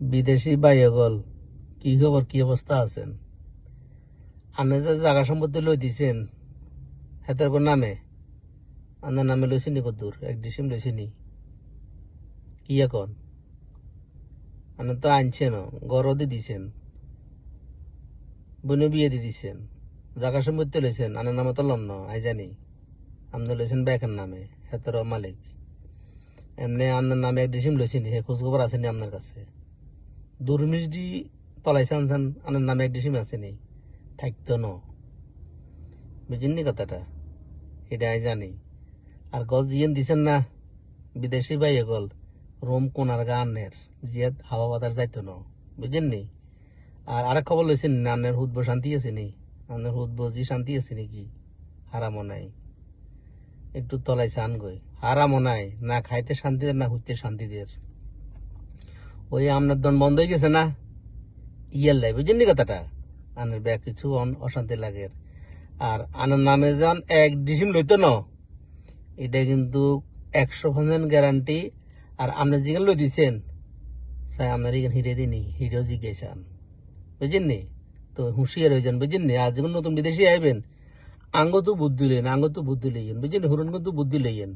বিদেশি ভাইগল, কি খবর, কি অবস্থা আছেন? আপনি যে জায়গা সম্পত্তি লই দিছেন হেতার কোন নামে, আপনার নামে লইছেনি কদ্দুর? এক ডিসিম লইছেনি কি এখন? আপনি তো আনছেন, গড়ও দি দিছেন, বনে বিয়ে দি দিছেন, জায়গা সম্পত্তি লইছেন, আনার নামে তো লন আই জানি। আপনি লইছেন ব্যাকের নামে, হেতার মালিক। এমনি আপনার নামে এক ডিসিম লইছেনি, হে খোঁজ খবর আসেনি আপনার কাছে? দুর্মিষ্টি তলাইছে আনছেন, আনার নামে এক ডিসিম আসেনি, থাকতো ন, বুঝেননি কথাটা? এটা আমি জানি। আর গজ জিয়েন দিছেন না বিদেশি ভাই এগল, রোম কোনার গানের জিয়াত হাওয়া বাতার যাইতো না, বুঝেননি? আর আরেক খবর লইছেন না, আনের হুদব শান্তি আছে নি? আনের হুদব জি শান্তি আছে নাকি? হারামো নাই, একটু তলাইছে আন গই, হারামো নাই, না খাইতে শান্তি দের না হুইতে শান্তি দের। ওই আপনার দন বন্ধ হয়ে গেছে না, ইয়ার লাই, বুঝেননি কথাটা? আনের ব্যাগ কিছু অশান্তি লাগে। আর আনার নামে যান এক ডিসিম লইতো না, এটা কিন্তু 100% গ্যারান্টি। আর আপনি যেখানে লই দিচ্ছেন স্যার, আপনার এখানে হিরে দিনি, হিরেও জিজ্ঞাসান, বুঝছেন নি? তো হুঁশিয়ার হয়ে যান, বুঝছেন নি? আর যখন নতুন বিদেশি আইবেন, আঙ্গ তো বুদ্ধি লইয়েন, আঙ্গ তো বুদ্ধি লইয়েন, বুঝছেন? হুরন কিন্তু বুদ্ধি লইয়েন।